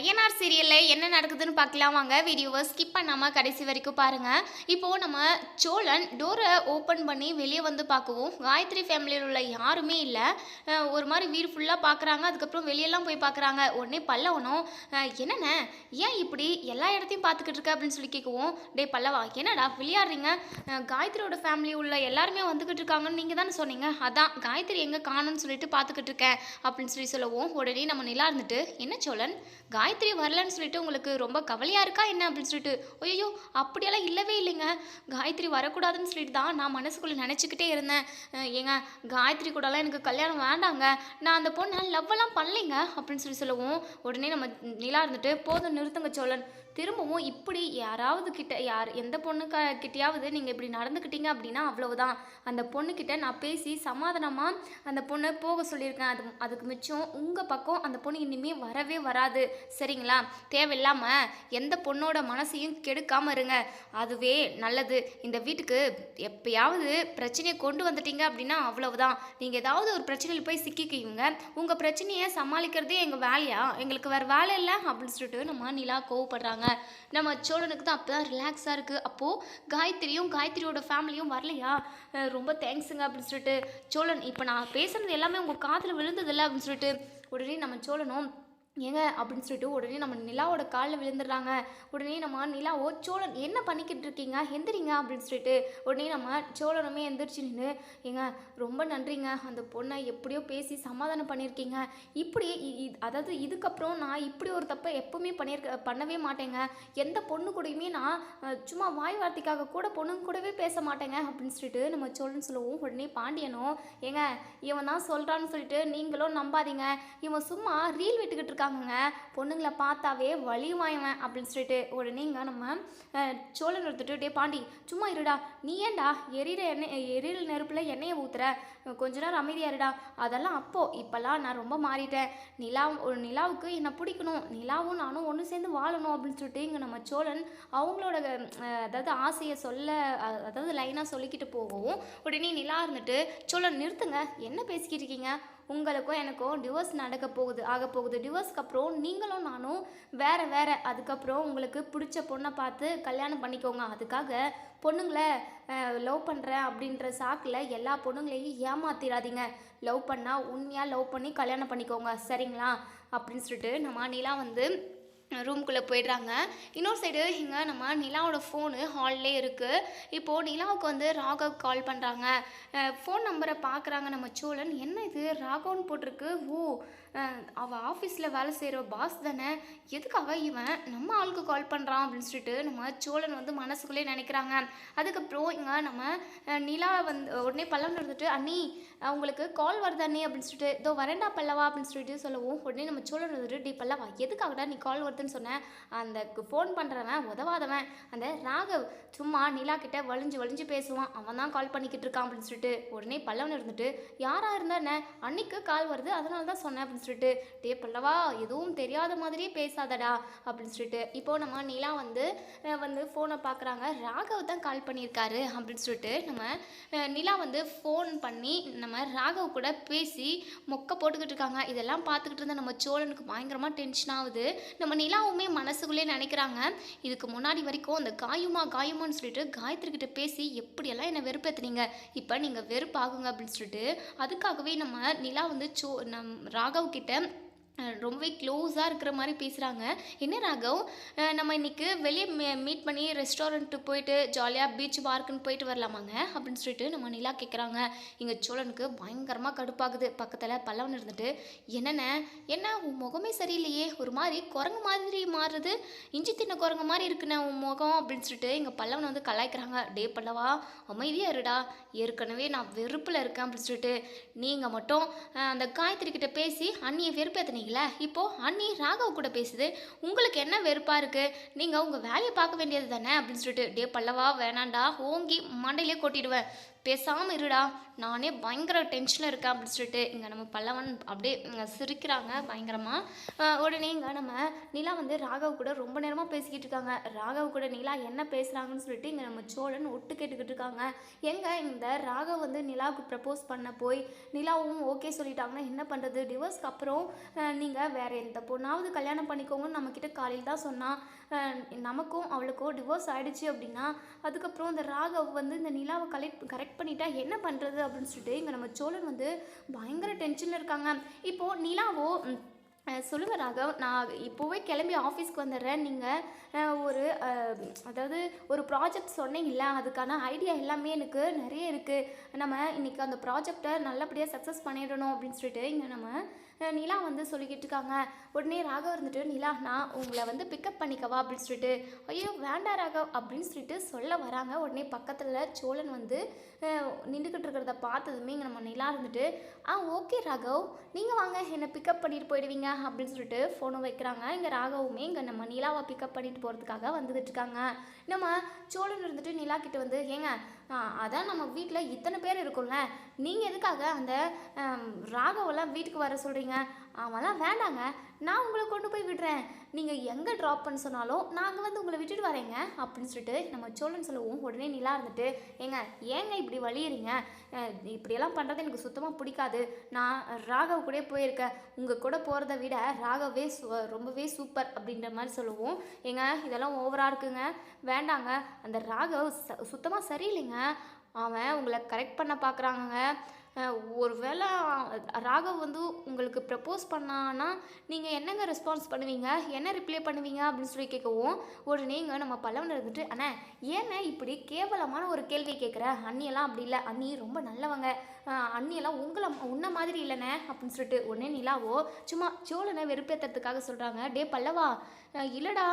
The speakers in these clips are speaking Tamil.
ஐயனார் சீரியலில் என்ன நடக்குதுன்னு பார்க்கலாம் வாங்க. வீடியோவை ஸ்கிப் பண்ணாமல் கடைசி வரைக்கும் பாருங்கள். இப்போது நம்ம சோழன் டோரை ஓப்பன் பண்ணி வெளியே வந்து பார்க்கவும் காயத்ரி ஃபேமிலியில் உள்ள யாருமே இல்லை. ஒரு மாதிரி வீடு ஃபுல்லாக பார்க்குறாங்க. அதுக்கப்புறம் வெளியெல்லாம் போய் பார்க்குறாங்க. உடனே பல்லவனும் என்னென்ன ஏன் இப்படி எல்லா இடத்தையும் பார்த்துக்கிட்டு இருக்க அப்படின்னு சொல்லி கேட்கவும், டே பல்லவா என்னடா விளையாடுறீங்க, காயத்ரியோட ஃபேமிலி உள்ள எல்லாருமே வந்துக்கிட்டு இருக்காங்கன்னு நீங்கள் தானே சொன்னீங்க, அதான் காயத்ரி எங்கே காணும்னு சொல்லிட்டு பார்த்துக்கிட்டு இருக்கேன் அப்படின்னு சொல்லவும், உடனே நம்ம நிலா இருந்துட்டு என்ன சோழன் காயத்ரி வரலன்னு சொல்லிட்டு உங்களுக்கு ரொம்ப கவலையாக இருக்கா என்ன அப்படின்னு சொல்லிட்டு, ஐயோ அப்படியெல்லாம் இல்லவே இல்லைங்க, காயத்ரி வரக்கூடாதுன்னு சொல்லிட்டு தான் நான் மனசுக்குள்ளே நினச்சிக்கிட்டே இருந்தேன். ஏங்க காயத்ரி கூடலாம் எனக்கு கல்யாணம் வேண்டாங்க, நான் அந்த பொண்ணை லவ்வெல்லாம் பண்ணலைங்க அப்படின்னு சொல்லவும், உடனே நம்ம நிலா இருந்துட்டு போதும் நிறுத்துங்க சோழன், திரும்பவும் இப்படி யாராவது கிட்ட எந்த கிட்டையாவது நீங்கள் இப்படி நடந்துக்கிட்டீங்க அப்படின்னா அவ்வளவுதான், அந்த பொண்ணுக்கிட்ட நான் பேசி சமாதானமாக அந்த பொண்ணை போக சொல்லியிருக்கேன். அதுக்கு மிச்சம் உங்கள் பக்கம் அந்த பொண்ணு இனிமேல் வரவே வராது சரிங்களா, தேவையில்லாமல் எந்த பொண்ணோட மனசையும் கெடுக்காமல் இருங்க, அதுவே நல்லது. இந்த வீட்டுக்கு எப்பயாவது பிரச்சனையை கொண்டு வந்துட்டீங்க அப்படின்னா அவ்வளவுதான், நீங்கள் ஏதாவது ஒரு பிரச்சனையில் போய் சிக்கிக்குவீங்க, உங்கள் பிரச்சனையை சமாளிக்கிறதே எங்கள் வேலையா, எங்களுக்கு வேறு வேலை இல்லை அப்படின்னு சொல்லிட்டு நம்ம நிலா கோவப்படுறாங்க. நம்ம சோழனுக்கு தான் அப்போ தான் ரிலாக்ஸாக இருக்குது. அப்போது காயத்ரியோட ஃபேமிலியும் வரலையா, ரொம்ப தேங்க்ஸுங்க அப்படின்னு சொல்லிட்டு, சோழன் இப்போ நான் பேசுகிறது எல்லாமே உங்கள் காதில் விழுந்ததில்லை அப்படின்னு சொல்லிட்டு, உடனே நம்ம சோழனும் ஏங்க அப்படின்னு சொல்லிட்டு உடனே நம்ம நிலாவோட காலில் விழுந்துடுறாங்க. உடனே நம்ம நிலாவோ சோழன் என்ன பண்ணிக்கிட்டு இருக்கீங்க எந்திரிங்க அப்படின்னு சொல்லிட்டு, உடனே நம்ம சோழனுமே எந்திரிச்சு நின்று, ஏங்க ரொம்ப நன்றிங்க, அந்த பொண்ணை எப்படியோ பேசி சமாதானம் பண்ணியிருக்கீங்க, இப்படி அதாவது இதுக்கப்புறம் நான் இப்படி ஒரு தப்பை எப்பவுமே பண்ணவே மாட்டேங்க, எந்த பொண்ணு கூடயுமே நான் சும்மா வாய் வார்த்தைக்காக கூட பொண்ணுங்க கூடவே பேச மாட்டேங்க அப்படின்னு சொல்லிட்டு நம்ம சோழன் சொல்லவும், உடனே பாண்டியனும் ஏங்க இவன் தான் சொல்கிறான்னு சொல்லிட்டு நீங்களும் நம்பாதீங்க, இவன் சும்மா ரீல் விட்டுக்கிட்டு இருக்காங்க, பொண்ணுங்களை பார்த்தாவே வலியுமாயவன் அப்படின்னு சொல்லிட்டு, உடனே இங்கே நம்ம சோழன் எடுத்துட்டு, டே பாண்டி சும்மா இருடா, நீ ஏன்டா எரியிற நெருப்பில் எண்ணெயை ஊற்றுற, கொஞ்ச நேரம் அமைதியாக இருடா, அதெல்லாம் இப்போல்லாம் நான் ரொம்ப மாறிட்டேன், நிலாவுக்கு என்னை பிடிக்கணும், நிலாவும் நானும் ஒன்று சேர்ந்து வாழணும் அப்படின்னு சொல்லிட்டு இங்கே நம்ம சோழன் அவங்களோட அதாவது ஆசையை அதாவது லைனாக சொல்லிக்கிட்டு போகவும், உடனே நிலா இருந்துட்டு சோழன் நிறுத்துங்க, என்ன பேசிக்கிட்டு இருக்கீங்க, உங்களுக்கும் எனக்கும் டிவோர்ஸ் ஆக போகுது, டிவோர்ஸ்க்கு அப்புறம் நீங்களும் நானும் வேற, அதுக்கப்புறம் உங்களுக்கு பிடிச்ச பொண்ணை பார்த்து கல்யாணம் பண்ணிக்கோங்க, அதுக்காக பொண்ணுங்களை லவ் பண்ணுறேன் அப்படின்ற சாக்கில் எல்லா பொண்ணுங்களையும் ஏமாத்திடாதீங்க, லவ் பண்ணால் உண்மையாக லவ் பண்ணி கல்யாணம் பண்ணிக்கோங்க சரிங்களா அப்படின்னு சொல்லிட்டு நம்ம நிலா வந்து ரூம்குள்ளே போயிடுறாங்க. இன்னொரு சைடு இங்கே நம்ம நிலாவோட ஃபோனு ஹால்லே இருக்குது. இப்போது நிலாவுக்கு வந்து ராகவ் கால் பண்ணுறாங்க. ஃபோன் நம்பரை பார்க்குறாங்க நம்ம சோழன், என்ன இது ராகவ்னு போட்டிருக்கு, ஓ அவள் ஆஃபீஸில் வேலை செய்கிற பாஸ் தானே, எதுக்காக இவன் நம்ம ஆளுக்கு கால் பண்ணுறான் அப்படின்னு சொல்லிட்டு நம்ம சோழன் வந்து மனசுக்குள்ளே நினைக்கிறாங்க. அதுக்கப்புறம் இங்கே நம்ம நிலா வந்து உடனே பல்லவன் எடுத்துட்டு, அண்ணி அவங்களுக்கு கால் வருது அண்ணி அப்படின்னு சொல்லிட்டு, இதோ வரேன்டா பல்லவா அப்படின்னு சொல்லிட்டு சொல்லவும், உடனே நம்ம சோழன் வந்துட்டு, டி பல்லவா எதுக்காகடா நீ கால் வருதுன்னு சொன்னேன், அந்த ஃபோன் பண்ணுறவன் உதவாதவன் அந்த ராகவ் சும்மா நிலா கிட்ட வலிஞ்சு பேசுவான், அவன் தான் கால் பண்ணிக்கிட்டு இருக்கான் அப்படின்னு சொல்லிட்டு, உடனே பல்லவன் இருந்துட்டு, யாராக இருந்தா என்ன அன்னைக்கு கால் வருது அதனால தான் சொன்னேன் அப்படின்னு சொல்லிட்டு, டே பல்லவா எதுவும் தெரியாத மாதிரியே பேசாதடா அப்படின்னு சொல்லிட்டு, இப்போ நம்ம நிலா வந்து ஃபோனை பார்க்குறாங்க, ராகவ் தான் கால் பண்ணியிருக்காரு அப்படின்னு சொல்லிட்டு நம்ம நிலா வந்து ஃபோன் பண்ணி நம்ம ராகவ் கூட பேசி மொக்க போட்டுக்கிட்டு இருக்காங்க. இதெல்லாம் பார்த்துக்கிட்டு இருந்த நம்ம சோழனுக்கு பயங்கரமாக டென்ஷன் ஆகுது. நம்ம நிலாவுமே மனசுக்குள்ளே நினைக்கிறாங்க, இதுக்கு முன்னாடி வரைக்கும் அந்த காயுமான்னு சொல்லிட்டு காயத்ரி கிட்ட பேசி எப்படியெல்லாம் என்னை வெறுப்பேற்றுனீங்க, இப்போ நீங்கள் வெறுப்பாகுங்க அப்படின்னு சொல்லிட்டு, அதுக்காகவே நம்ம நிலா வந்து ராகவ் கிட்ட ரொம்பவே க்ளோஸாக இருக்கிற மாதிரி பேசுகிறாங்க. என்ன ராகவ் நம்ம இன்றைக்கி வெளியே மீட் பண்ணி ரெஸ்டாரண்ட்டுக்கு போயிட்டு ஜாலியாக பீச் பார்க்குன்னு போயிட்டு வரலாமாங்க அப்படின்னு சொல்லிட்டு நம்ம நிலா கேட்குறாங்க. இங்கே சோழனுக்கு பயங்கரமாக கடுப்பாகுது. பக்கத்தில் பல்லவன் இருந்துட்டு, என்ன உன் முகமே சரியில்லையே, ஒரு மாதிரி குரங்கு மாதிரி மாறுது, இஞ்சி தின்ன குரங்கு மாதிரி இருக்குண்ணே உன் முகம் அப்படின்னு சொல்லிட்டு இங்கே பல்லவன் வந்து கலாய்க்கிறாங்க. டே பல்லவா அமைதியாக இருடா, ஏற்கனவே நான் வெறுப்பில் இருக்கேன் அப்படின்னு சொல்லிட்டு, நீங்கள் மட்டும் அந்த காயத்ரி கிட்ட பேசி அண்ணியை வெறுப்பேற்றினீங்க, இப்போது அண்ணி ராகவ் கூட பேசுது, உங்களுக்கு என்ன வெறுப்பாக இருக்குது, நீங்கள் உங்கள் வேலையை பார்க்க வேண்டியது தானே அப்படின்னு சொல்லிட்டு, டே பல்லவா வேணாண்டா ஓங்கி மண்டையிலே கொட்டிடுவேன், பேசாமல் இருடா, நானே பயங்கர டென்ஷனில் இருக்கேன் அப்படின்னு சொல்லிட்டு இங்கே நம்ம பல்லவன் அப்படியே சிரிக்கிறாங்க பயங்கரமாக. உடனே இங்கே நம்ம நிலா வந்து ராகவ் கூட ரொம்ப நேரமாக பேசிக்கிட்டு இருக்காங்க. ராகவ் கூட நிலா என்ன பேசுகிறாங்கன்னு சொல்லிட்டு இங்கே நம்ம சோழன் ஒட்டு கேட்டுக்கிட்டு இருக்காங்க. எங்கே இந்த ராகவ் வந்து நிலாவுக்கு ப்ரப்போஸ் பண்ண போய் நிலாவும் ஓகே சொல்லிட்டாங்கன்னா என்ன பண்ணுறது, டிவோர்ஸ்க்கு அப்புறம் நீங்கள் வேறு எந்த பொண்ணாவது கல்யாணம் பண்ணிக்கோங்கன்னு நம்மக்கிட்ட காலையில் தான் சொன்னால், நமக்கும் அவளுக்கும் டிவோர்ஸ் ஆகிடுச்சு அப்படின்னா அதுக்கப்புறம் இந்த ராகவ் வந்து இந்த நிலாவை கரெக்ட் பண்ணிட்டா என்ன பண்ணுறது அப்படின்னு சொல்லிட்டு இங்கே நம்ம சோழன் வந்து பயங்கர டென்ஷனில் இருக்காங்க. இப்போது நிலாவோ சொல்லுங்கள் ராகவ், நான் இப்போவே கிளம்பி ஆஃபீஸ்க்கு வந்துடுறேன். நீங்கள் அதாவது ஒரு ப்ராஜெக்ட் சொன்னீங்கல்ல, அதுக்கான ஐடியா எல்லாமே எனக்கு நிறைய இருக்குது. நம்ம இன்றைக்கி அந்த ப்ராஜெக்டை நல்லபடியாக சக்ஸஸ் பண்ணிடணும் அப்படின்னு சொல்லிட்டு இங்கே நம்ம நிலா வந்து சொல்லிக்கிட்டு இருக்காங்க. உடனே ராகவ் இருந்துட்டு, நிலா நான் உங்களை வந்து பிக்கப் பண்ணிக்கவா அப்படின்னு சொல்லிட்டு, ஐயோ வேண்டாம் ராகவ் அப்படின்னு சொல்லிட்டு சொல்ல வராங்க. உடனே பக்கத்தில் சோழன் வந்து நின்றுக்கிட்டு இருக்கிறத பார்த்ததுமே இங்கே நம்ம நிலா இருந்துட்டு, ஓகே ராகவ் நீங்கள் வாங்க என்னை பிக்கப் பண்ணிட்டு போயிடுவீங்க அப்படின்னு சொல்லிட்டு ஃபோனை வைக்கிறாங்க. இங்கே ராகவுமே இங்கே நம்ம நிலாவை பிக்கப் பண்ணிட்டு போகிறதுக்காக வந்துட்டு இருக்காங்க. நம்ம சோழன் இருந்துட்டு நிலா கிட்ட வந்து, ஏங்க அதான் நம்ம வீட்டில் இத்தனை பேர் இருக்கும்ல, நீங்கள் எதுக்காக அந்த ராகவெல்லாம் வீட்டுக்கு வர சொல்கிறீங்க? அவெல்லாம் வேண்டாங்க, நான் உங்களை கொண்டு போய் விடுறேன், நீங்கள் எங்கே ட்ராப் பண்ண சொன்னாலும் நாங்கள் வந்து உங்களை விட்டுட்டு வரேங்க அப்படின்னு சொல்லிட்டு நம்ம சோழன் சொல்லுவோம். உடனே நிலா இருந்துட்டு, ஏங்க இப்படி வலியுறீங்க, இப்படியெல்லாம் பண்ணுறது எனக்கு சுத்தமாக பிடிக்காது. நான் ராகவ் கூட போயிருக்கேன், உங்கள் கூட போகிறத விட ராகவே ரொம்பவே சூப்பர் அப்படின்ற மாதிரி சொல்லுவோம். இதெல்லாம் ஓவராக இருக்குங்க, வேண்டாங்க, அந்த ராகவ் சுத்தமாக சரியில்லைங்க, அவன் உங்களை கரெக்ட் பண்ண பார்க்குறாங்க. ஒரு வேளை ராகவ் வந்து உங்களுக்கு ப்ரப்போஸ் பண்ணான்னா நீங்கள் என்னங்க ரெஸ்பான்ஸ் பண்ணுவீங்க, என்ன ரிப்ளை பண்ணுவீங்க அப்படின்னு சொல்லி கேட்கவும், உடனே இங்கே நம்ம பல்லவன் இருந்துட்டு, அண்ணா ஏன்னா இப்படி கேவலமான ஒரு கேள்வி கேட்குற, அண்ணியெல்லாம் அப்படி இல்லை, அண்ணி ரொம்ப நல்லவங்க, அண்ணியெல்லாம் உன்ன மாதிரி இல்லைண்ணே அப்படின்னு சொல்லிட்டு உடனே நிலாவோ சும்மா சோழனை வெறுப்பேற்றுறதுக்காக சொல்கிறாங்க. டே பல்லவா, இல்லைடா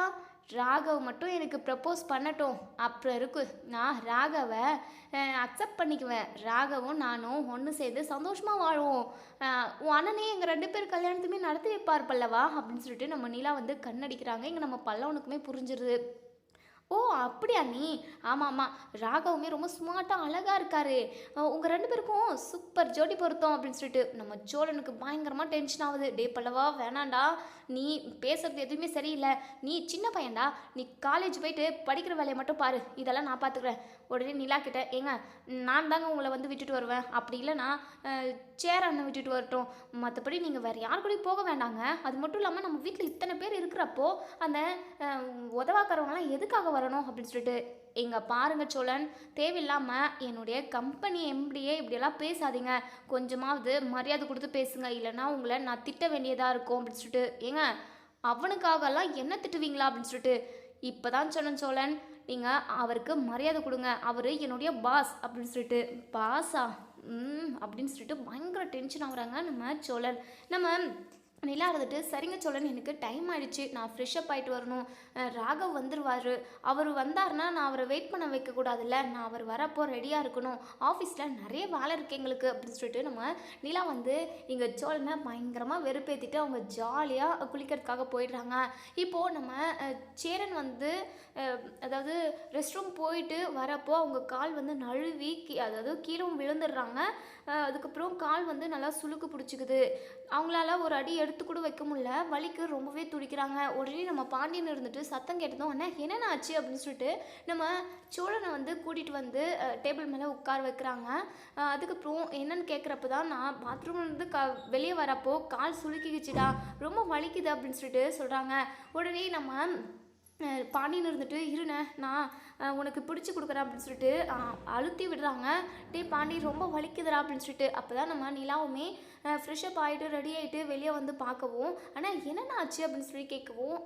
ராகவ் மட்டும் எனக்கு ப்ரப்போஸ் பண்ணட்டும், அப்புறம் இருக்கு நான் ராகவை அக்செப்ட் பண்ணிக்குவேன், ராகவும் நானும் ஒன்று சேர்ந்து சந்தோஷமாக வாழுவோம், உன் அண்ணனே எங்கள் 2 பேர் கல்யாணத்துமே நடத்தி வைப்பார் பல்லவா அப்படின்னு சொல்லிட்டு நம்ம நிலா வந்து கண்ணடிக்கிறாங்க. இங்கே நம்ம பல்லவனுக்குமே புரிஞ்சிருது. ஓ அப்படியா நீ, ஆமாம் ராகவுமே ரொம்ப ஸ்மார்ட்டாக அழகாக இருக்காரு, உங்கள் 2 பேருக்கும் சூப்பர் ஜோடி பொருத்தம் அப்படின்னு சொல்லிட்டு நம்ம சோழனுக்கு பயங்கரமாக டென்ஷன் ஆகுது. டே பல்லவா வேணாண்டா, நீ பேசுறது எதுவுமே சரியில்லை, நீ சின்ன பையன்டா, நீ காலேஜ் போயிட்டு படிக்கிற வேலையை மட்டும் பாரு, இதெல்லாம் நான் பார்த்துக்கிறேன். உடனே நிலா கிட்ட, நான் தாங்க உங்களை வந்து விட்டுட்டு வருவேன், அப்படி இல்லைனா சேர் அண்ணன் விட்டுட்டு வரட்டும், மற்றபடி நீங்கள் வேறு யார் கூடயும் போக வேண்டாங்க. அது மட்டும் இல்லாமல் நம்ம வீட்டில் இத்தனை பேர் இருக்கிறப்போ அந்த உதவாக்கிறவங்களாம் எதுக்காக வரணும் அப்படின்னு சொல்லிட்டு, பாருங்க சோழன், தேவையில்லாமல் என்னுடைய கம்பெனி எம்டியே இப்படியெல்லாம் பேசாதீங்க, கொஞ்சமாவது மரியாதை கொடுத்து பேசுங்க, இல்லைனா உங்களை நான் திட்ட வேண்டியதாக இருக்கும் அப்படின்னு சொல்லிட்டு, அவனுக்காகலாம் என்ன திட்டுவீங்களா அப்படின்னு சொல்லிட்டு, இப்போ தான் சொன்னேன் சோழன், நீங்கள் அவருக்கு மரியாதை கொடுங்க, அவர் என்னுடைய பாஸ் அப்படின்னு சொல்லிட்டு. பாஸா அப்படின்னு சொல்லிட்டு பயங்கர டென்ஷன் ஆகுறாங்க நம்ம சோழன். நம்ம நிலா இருந்துட்டு, சரிங்க சோழன் எனக்கு டைம் ஆகிடுச்சு, நான் ஃப்ரெஷ்அப் ஆகிட்டு வரணும், ராகவ் வந்துடுவார், அவர் வந்தார்னா நான் அவரை வெயிட் பண்ண வைக்கக்கூடாதுல்ல, நான் அவர் வரப்போ ரெடியாக இருக்கணும், ஆஃபீஸில் நிறைய வேலை இருக்குது எங்களுக்கு அப்படின்னு சொல்லிட்டு நம்ம நிலா வந்து இங்கே சோழனை பயங்கரமாக வெறுப்பேற்றிட்டு அவங்க ஜாலியாக குளிக்கிறதுக்காக போயிடுறாங்க. இப்போது நம்ம சேரன் வந்து அதாவது ரெஸ்ட் ரூம் போயிட்டு வரப்போ அவங்க கால் வந்து நழுவி அதாவது கீழே விழுந்துடுறாங்க. அதுக்கப்புறம் கால் வந்து நல்லா சுளுக்கு பிடிச்சிக்குது, அவங்களால ஒரு அடி எடுத்து கூட வைக்க முடியல, வலிக்கு ரொம்பவே துடிக்கிறாங்க. உடனே நம்ம பாண்டியன் இருந்துட்டு சத்தம் கேட்டதும், அண்ணா என்னென்ன ஆச்சு அப்படின்னு சொல்லிட்டு நம்ம சோழனை வந்து கூட்டிகிட்டு வந்து டேபிள் மேலே உட்கார வைக்கிறாங்க. அதுக்கப்புறம் என்னன்னு கேட்குறப்ப தான், நான் பாத்ரூம்லேருந்து வெளியே வரப்போ கால் சுளுக்கிக்குச்சுடா, ரொம்ப வலிக்குது அப்படின்னு சொல்லிட்டு சொல்கிறாங்க. உடனே நம்ம பாண்டியன் இருந்துட்டு, இருண்ணே நான் உனக்கு பிடிச்சி கொடுக்குறேன் அப்படின்னு சொல்லிட்டு அழுத்தி விடுறாங்க. டே பாண்டி ரொம்ப வலிக்குதுடா அப்படின்னு சொல்லிட்டு. அப்போ தான் நம்ம நிலாவுமே ஃப்ரெஷ்அப் ஆகிட்டு ரெடி ஆகிட்டு வெளியே வந்து பார்க்கவும், ஆனால் என்னென்ன ஆச்சு அப்படின்னு சொல்லி கேட்கவும்,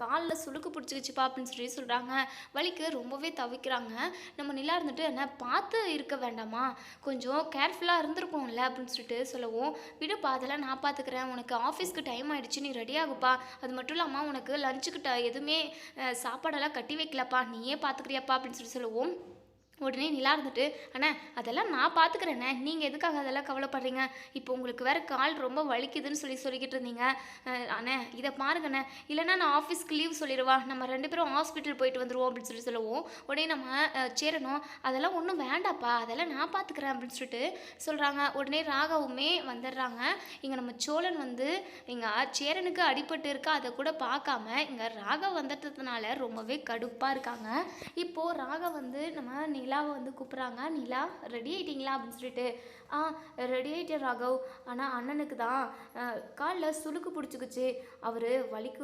காலில் சுளுக்கு பிடிச்சிக்கிச்சுப்பா அப்படின்னு சொல்லி சொல்கிறாங்க. வலிக்கு ரொம்பவே தவிக்கிறாங்க. நம்ம நிலா இருந்துட்டு, என்ன பார்த்து இருக்க வேண்டாமா, கொஞ்சம் கேர்ஃபுல்லாக இருந்திருக்கும்ல அப்படின்னு சொல்லிட்டு சொல்லவும், விடுப்பா அதெல்லாம் நான் பார்த்துக்கிறேன், உனக்கு ஆஃபீஸ்க்கு டைம் ஆகிடுச்சு, நீ ரெடி ஆகுப்பா, அது மட்டும் இல்லாமல் உனக்கு லஞ்சுக்கிட்ட எதுவுமே சாப்பாடெல்லாம் கட்டி வைக்கலப்பா, நீயே பார்த்துக்கிறியாப்பா அப்படின்னு சொல்லி சொல்லுவோம். உடனே நிலா இருந்துட்டு, "அண்ணே அதெல்லாம் நான் பார்த்துக்கிறேண்ணே. நீங்க எதுக்காக அதெல்லாம் கவலைப்படுறீங்க? இப்போ உங்களுக்கு வேற கால் ரொம்ப வலிக்குதுன்னு சொல்லிக்கிட்டு இருந்தீங்க. அண்ணே இத பாருங்கண்ணே. இல்லன்னா நான் ஆஃபீஸ்க்கு லீவ் சொல்லிறவா? நம்ம 2 பேரும் ஹாஸ்பிட்டல் போயிட்டு வந்துருவோம்" அப்படின்னு சொல்லவும், உடனே நம்ம சேரனும், "அதெல்லாம் ஒண்ணும் வேண்டாப்பா. அதெல்லாம் நான் பார்த்துக்கிறேன்" அப்படின்னு சொல்லிட்டு சொல்றாங்க. உடனே ராகவுமே வந்துடுறாங்க. இங்க நம்ம சோழன் வந்து இங்க சேரனுக்கு அடிபட்டு இருக்கு. அத கூட பார்க்காம, இங்க ராகவ் வந்ததுனால ரொம்பவே கடுப்பா இருக்காங்க. இப்போ ராகவ் வந்து நம்ம நிலாவை வந்து கூப்பிட்றாங்க. "நிலா ரெடி ஆயிட்டீங்களா?" அப்படின்னு சொல்லிட்டு. "ஆ ரெடி ஆயிட்டேன் ராகவ். ஆனால் அண்ணனுக்கு தான் காலில் சுளுக்கு பிடிச்சிக்கிச்சு. அவர் வலிக்கு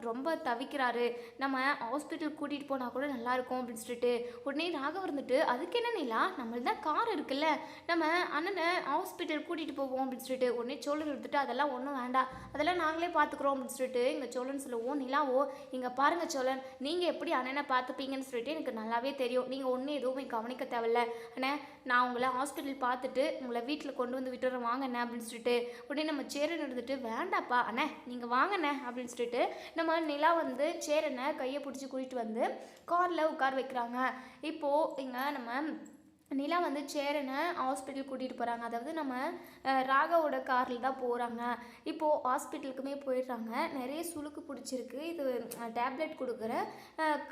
ரொம்ப தவிக்கிறாரு. நம்ம ஹாஸ்பிட்டல் கூட்டிகிட்டு போனால் கூட நல்லாயிருக்கும்" அப்படின்னு சொல்லிட்டு. உடனே ராகவ் இருந்துட்டு, "அதுக்கு என்ன நிலா? நம்மள்தான் தான் கார் இருக்குல்ல. நம்ம அண்ணனை ஹாஸ்பிட்டல் கூட்டிகிட்டு போவோம்" அப்படின்னு சொல்லிட்டு. உடனே சோழன் எடுத்துட்டு, "அதெல்லாம் ஒன்றும் வேண்டாம். அதெல்லாம் நாங்களே பார்த்துக்குறோம்" அப்படின்னு சொல்லிட்டு இங்கே சோழன் சொல்லவும், நிலாவோ, "இங்கே பாருங்க சோழன், நீங்கள் எப்படி அண்ணனை பார்த்துப்பீங்கன்னு சொல்லிட்டு எனக்கு நல்லாவே தெரியும். நீங்கள் ஒன்றும் எதுவுமே கவனிக்க தேவையில்ல. அண்ணே நான் உங்களை ஹாஸ்பிட்டல் பார்த்துட்டு உங்களை வீட்டில் கொண்டு வந்து விட்டுறேன் வாங்க அண்ணே" அப்படின்னு சொல்லிட்டு. உடனே நம்ம சேரன் இருந்துட்டு, "வேண்டாப்பா அண்ணே நீங்கள் வாங்கண்ணே" அப்படின்னு சொல்லிட்டு நம்ம நிலா வந்து சேரனை கையை பிடிச்சி கூட்டிகிட்டு வந்து காரில் உட்கார வைக்கிறாங்க. இப்போது இங்கே நம்ம நிலா வந்து சேரனை ஹாஸ்பிட்டல் கூட்டிகிட்டு போகிறாங்க. அதாவது நம்ம ராகாவோட காரில் தான் போகிறாங்க. இப்போது ஹாஸ்பிட்டலுக்குமே போயிடுறாங்க. நிறைய சுளுக்கு பிடிச்சிருக்கு. இது டேப்லெட் கொடுக்குறேன்,